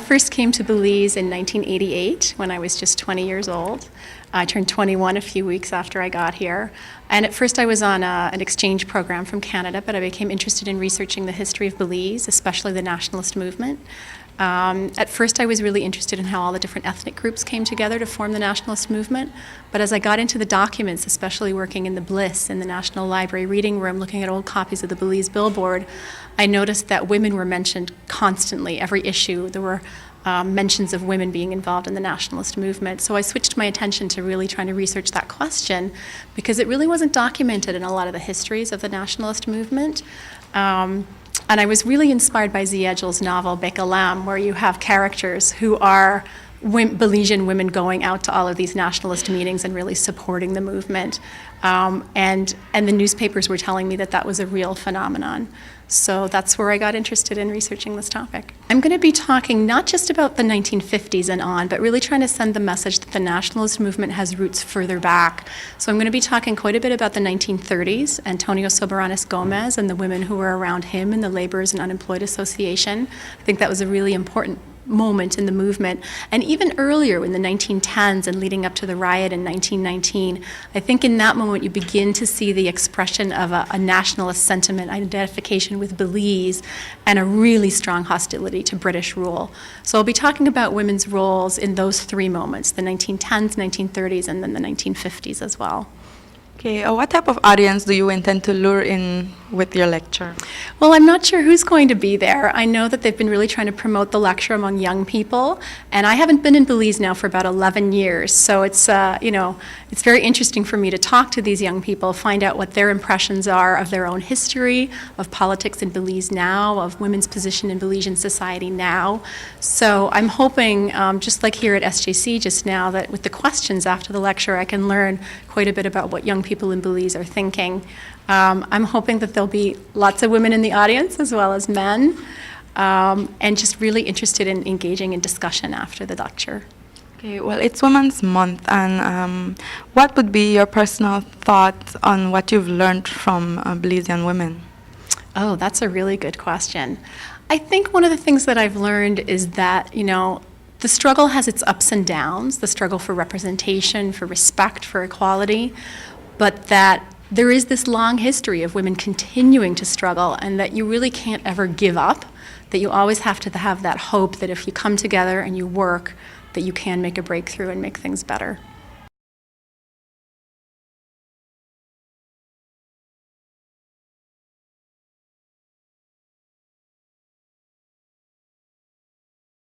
first came to Belize in 1988 when I was just 20 years old. I turned 21 a few weeks after I got here. And at first I was on an exchange program from Canada, but I became interested in researching the history of Belize, especially the nationalist movement. At first I was really interested in how all the different ethnic groups came together to form the nationalist movement. But as I got into the documents, especially working in the Bliss in the National Library reading room, looking at old copies of the Belize Billboard, I noticed that women were mentioned constantly. Every issue there were mentions of women being involved in the nationalist movement. So I switched my attention to really trying to research that question because it really wasn't documented in a lot of the histories of the nationalist movement. And I was really inspired by Ziegel's novel Bekalam, where you have characters who are Belizean women going out to all of these nationalist meetings and really supporting the movement. And the newspapers were telling me that that was a real phenomenon. So that's where I got interested in researching this topic. I'm going to be talking not just about the 1950s and on, but really trying to send the message that the nationalist movement has roots further back. So I'm going to be talking quite a bit about the 1930s, Antonio Soberanes Gomez and the women who were around him in the Laborers and Unemployed Association. I think that was a really important moment in the movement. And even earlier in the 1910s and leading up to the riot in 1919, I think in that moment you begin to see the expression of a nationalist sentiment, identification with Belize, and a really strong hostility to British rule. So I'll be talking about women's roles in those three moments, the 1910s, 1930s, and then the 1950s as well. Okay, what type of audience do you intend to lure in with your lecture? Well, I'm not sure who's going to be there. I know that they've been really trying to promote the lecture among young people, and I haven't been in Belize now for about 11 years, so it's it's very interesting for me to talk to these young people, find out what their impressions are of their own history, of politics in Belize now, of women's position in Belizean society now. So I'm hoping, just like here at SJC just now, that with the questions after the lecture, I can learn quite a bit about what young people in Belize are thinking. I'm hoping that there'll be lots of women in the audience as well as men, and just really interested in engaging in discussion after the lecture. Okay, well, it's Women's Month, and what would be your personal thoughts on what you've learned from Belizean women? Oh, that's a really good question. I think one of the things that I've learned is that, the struggle has its ups and downs, the struggle for representation, for respect, for equality, but that there is this long history of women continuing to struggle and that you really can't ever give up, that you always have to have that hope that if you come together and you work, that you can make a breakthrough and make things better.